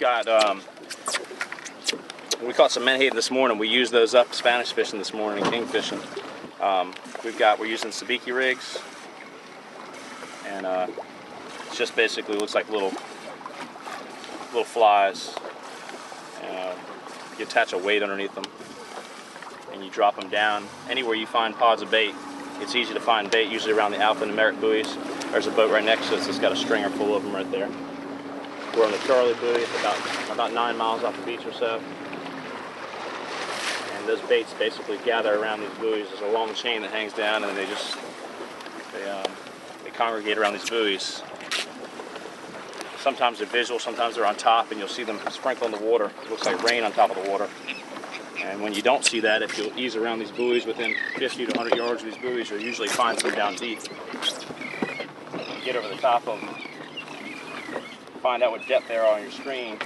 got, we caught some menhaden this morning. We used those up Spanish fishing this morning, king fishing. We're using sabiki rigs, and it's just basically looks like little flies. You attach a weight underneath them, and you drop them down. Anywhere you find pods of bait, it's easy to find bait, usually around the alphanumeric buoys. There's a boat right next to us that's got a stringer full of them right there. We're on the Charlie buoy, it's about 9 miles off the beach or so. And those baits basically gather around these buoys. There's a long chain that hangs down, and they congregate around these buoys. Sometimes they're visual, sometimes they're on top, and you'll see them sprinkle in the water. It looks like rain on top of the water. And when you don't see that, if you'll ease around these buoys within 50 to 100 yards of these buoys, you'll usually find some down deep. You get over the top of them, find out what depth they are on your screen,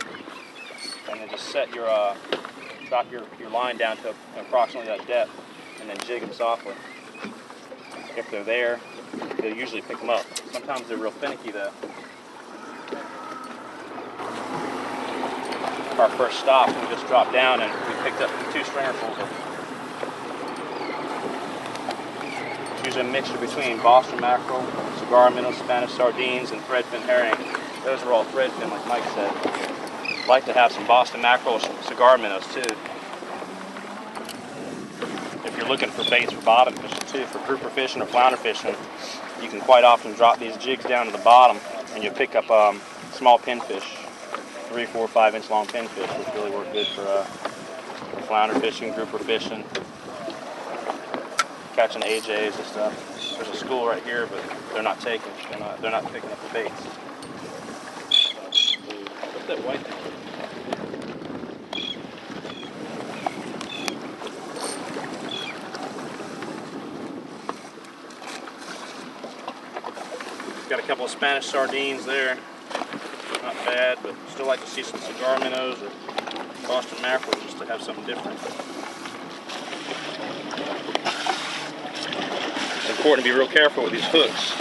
and then just set drop your line down to approximately that depth, and then jig them softly. If they're there, they'll usually pick them up. Sometimes they're real finicky though. Our first stop, we just dropped down and we picked up 2 stringerfuls of it's usually a mixture between Boston mackerel, cigar minnow, Spanish sardines, and threadfin herring. Those are all threadfin, like Mike said. Like to have some Boston mackerel or some cigar minnows too. If you're looking for baits for bottom fishing too, for grouper fishing or flounder fishing, you can quite often drop these jigs down to the bottom and you'll pick up small pinfish. 3, 4, 5 inch long pinfish, which really work good for flounder fishing, grouper fishing, catching AJs and stuff. There's a school right here, but they're not taking. They're not picking up the baits. What's that white thing? Got a couple of Spanish sardines there. Not bad, but still like to see some cigar minnows or Boston mackerel just to have something different. It's important to be real careful with these hooks.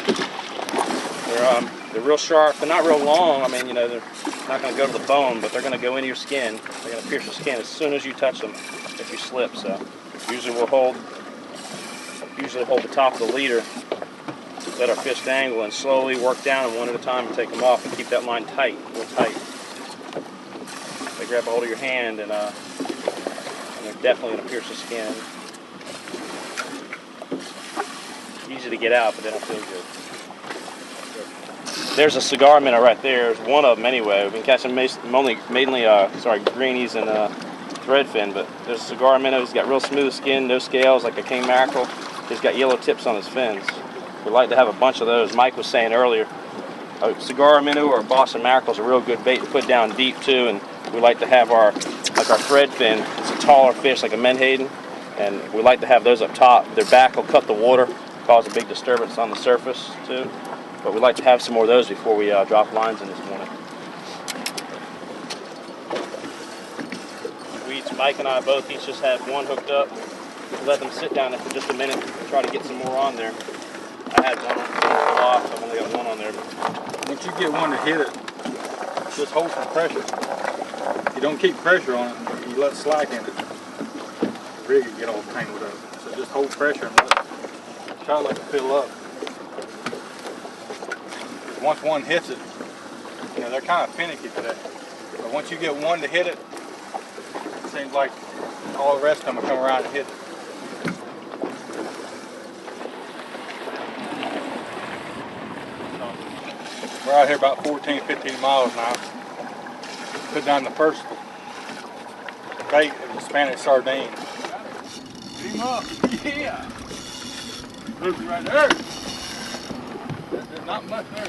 They're real sharp. They're not real long. I mean, you know, they're not going to go to the bone, but they're going to go into your skin. They're going to pierce your skin as soon as you touch them if you slip. So usually we'll hold the top of the leader, let our fish dangle, and slowly work down them one at a time and take them off, and keep that line tight, real tight. They grab a hold of your hand, and they're definitely going to pierce the skin. Easy to get out, but they don't feel good. There's a cigar minnow right there. There's one of them anyway. We've been catching mainly greenies and threadfin, but there's a cigar minnow. He's got real smooth skin, no scales, like a king mackerel. He's got yellow tips on his fins. We like to have a bunch of those. Mike was saying earlier, a cigar minnow or a Boston mackerel is a real good bait to put down deep too, and we like to have our threadfin. It's a taller fish like a menhaden, and we like to have those up top. Their back will cut the water, cause a big disturbance on the surface too, but we like to have some more of those before we drop lines in this morning. Mike and I both each just had one hooked up. Let them sit down there for just a minute and try to get some more on there. I had one off, I've only got one on there. Once you get one to hit it, just hold some pressure. If you don't keep pressure on it, you let slack in it, the rig will get all tangled up. So just hold pressure and try to let it fill up. Once one hits it, you know, they're kind of finicky today. But once you get one to hit it, it seems like all the rest of them will come around and hit it. We're out here about 14, 15 miles now. Put down the first bait of the Spanish sardine. Get him up. Yeah. Look right there. There's not much there.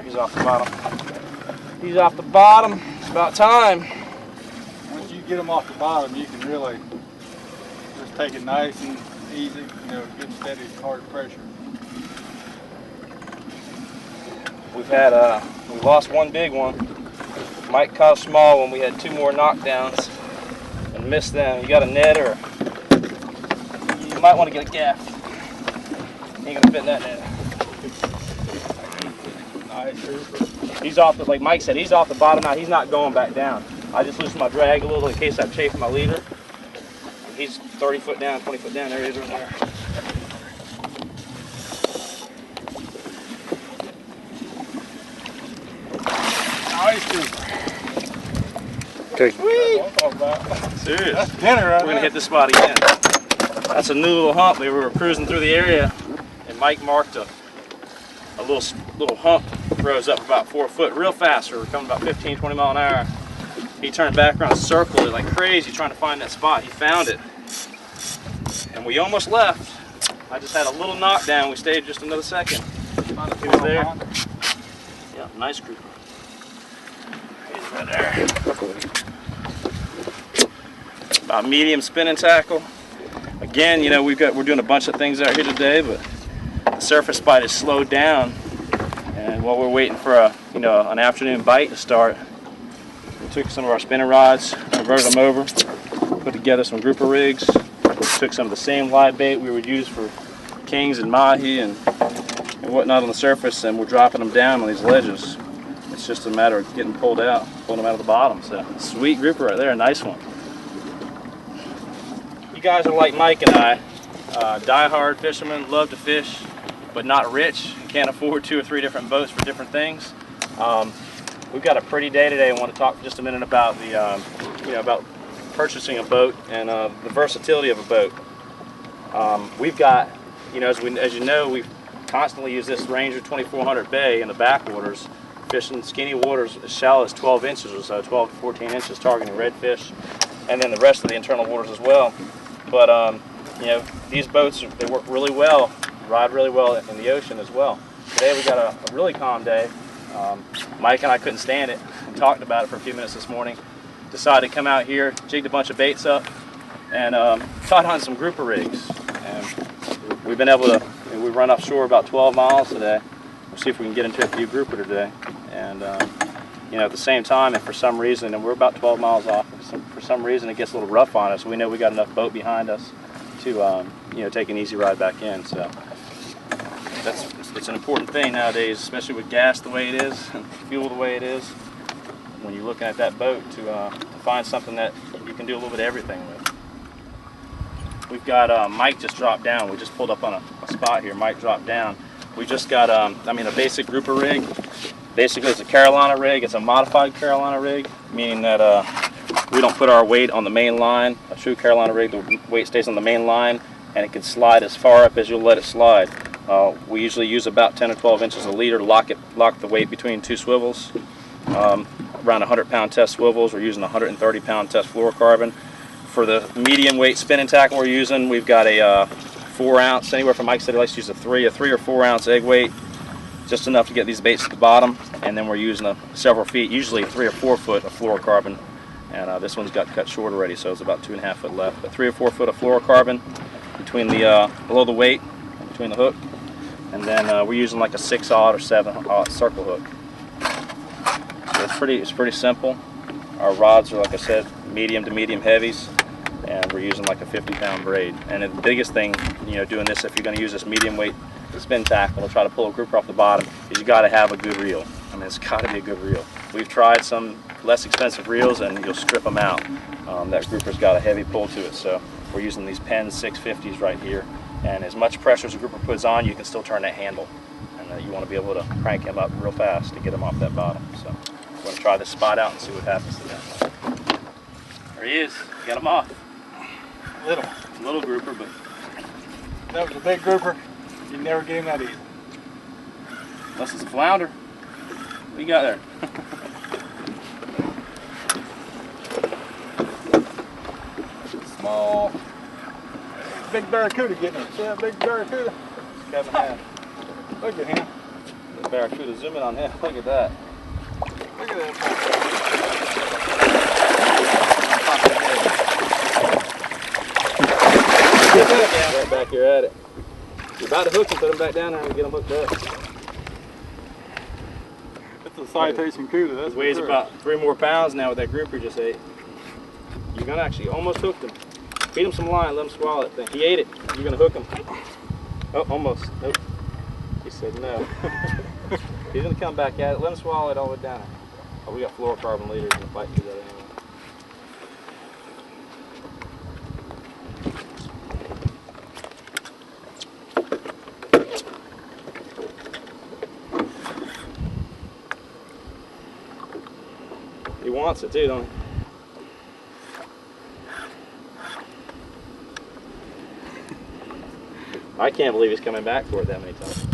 He's off the bottom. He's off the bottom. It's about time. Once you get them off the bottom, you can really just take it nice and easy, you know, good steady hard pressure. We lost one big one. Mike caught a small one. We had two more knockdowns, and miss them. You got a net, or you might want to get a gaff. Ain't gonna fit in that net. Nice grouper. He's off the, like Mike said, he's off the bottom now. He's not going back down. I just loosened my drag a little in case I'm chafing my leader. He's 30 foot down, 20 foot down. There he is right there. Nice grouper. Okay. Sweet. Serious. That's dinner right We're gonna hit this spot again. That's a new little hump. We were cruising through the area, and Mike marked a little hump. Rose up about 4 foot real fast. We were coming about 15, 20 mile an hour. He turned back around, circled it like crazy, trying to find that spot. He found it, and we almost left. I just had a little knockdown. We stayed just another second. He was there. Yeah, nice grouper. He's right there. About medium spinning tackle. Again, you know, we're doing a bunch of things out here today, but the surface bite is slowed down, and while we're waiting for an afternoon bite to start, we took some of our spinning rods, converted them over, put together some grouper rigs, took some of the same live bait we would use for kings and mahi and whatnot on the surface, and we're dropping them down on these ledges. It's just a matter of getting pulled out, pulling them out of the bottom. So sweet grouper right there, a nice one. You guys are like Mike and I, die-hard fishermen, love to fish, but not rich, can't afford 2 or 3 different boats for different things. We've got a pretty day today. I want to talk for just a minute about the, about purchasing a boat and the versatility of a boat. We've got, as you know, we constantly use this Ranger 2400 bay in the backwaters, fishing skinny waters as shallow as 12 inches or so, 12 to 14 inches, targeting redfish, and then the rest of the internal waters as well. But these boats, they work really well, ride really well in the ocean as well. Today we got a really calm day. Mike and I couldn't stand it and talked about it for a few minutes this morning. Decided to come out here, jigged a bunch of baits up, and caught on some grouper rigs. And we've been able to, we run offshore about 12 miles today. We'll see if we can get into a few grouper today. And at the same time, and for some reason, and we're about 12 miles off, for some reason it gets a little rough on us. We know we got enough boat behind us to take an easy ride back in. So it's an important thing nowadays, especially with gas the way it is and fuel the way it is. When you're looking at that boat, to find something that you can do a little bit of everything with. We've got Mike just dropped down. We just pulled up on a spot here. Mike dropped down. We just got a basic grouper rig. Basically, it's a Carolina rig. It's a modified Carolina rig, meaning that we don't put our weight on the main line. A true Carolina rig, the weight stays on the main line, and it can slide as far up as you'll let it slide. We usually use about 10 or 12 inches a leader to lock the weight between 2 swivels. Around 100-pound test swivels. We're using 130-pound test fluorocarbon. For the medium weight spinning tackle we're using, we've got a 4 ounce, anywhere from Mike said he likes to use a 3 or 4 ounce egg weight, just enough to get these baits to the bottom. And then we're using several feet, usually 3 or 4 foot of fluorocarbon. And this one's got cut short already, so it's about 2.5 foot left. But 3 or 4 foot of fluorocarbon between the below the weight, between the hook, and then we're using like a 6/0 or 7/0 circle hook. So it's pretty simple. Our rods are, like I said, medium to medium heavies, and we're using like a 50-pound braid. And the biggest thing, doing this, if you're going to use this medium weight spin tackle to try to pull a grouper off the bottom, is you got to have a good reel. I mean, it's got to be a good reel. We've tried some less expensive reels, and you'll strip them out. That grouper's got a heavy pull to it, so we're using these Penn 650s right here. And as much pressure as a grouper puts on, you can still turn that handle. And you want to be able to crank him up real fast to get him off that bottom. So we're going to try this spot out and see what happens to that. There he is. Got him off. Little grouper, but that was a big grouper. You never get him that easy. Unless it's a flounder. What you got there? Small. Big barracuda getting it. See that big barracuda? Kevin had. Look at him. The barracuda, zoom in on him. Look at that. Look at that. Right back here at it. You're about to hook him, put him back down there and get him hooked up. That's a citation cuda. That weighs about 3 more pounds now with that grouper just ate. You're gonna actually almost hook him. Feed him some line, let him swallow it thing. He ate it. You're gonna hook him. Oh, almost. Nope. He said no. He's gonna come back at it. Let him swallow it all the way down. Oh, we got fluorocarbon leaders in the fight to do that anyway. He wants it too, don't he? I can't believe he's coming back for it that many times.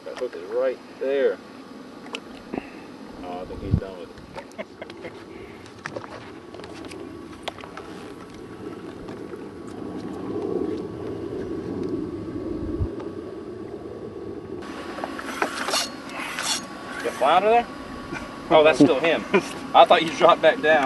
That hook is right there. Oh, I think he's done with it. You got flounder there? Oh, that's still him. I thought you dropped back down.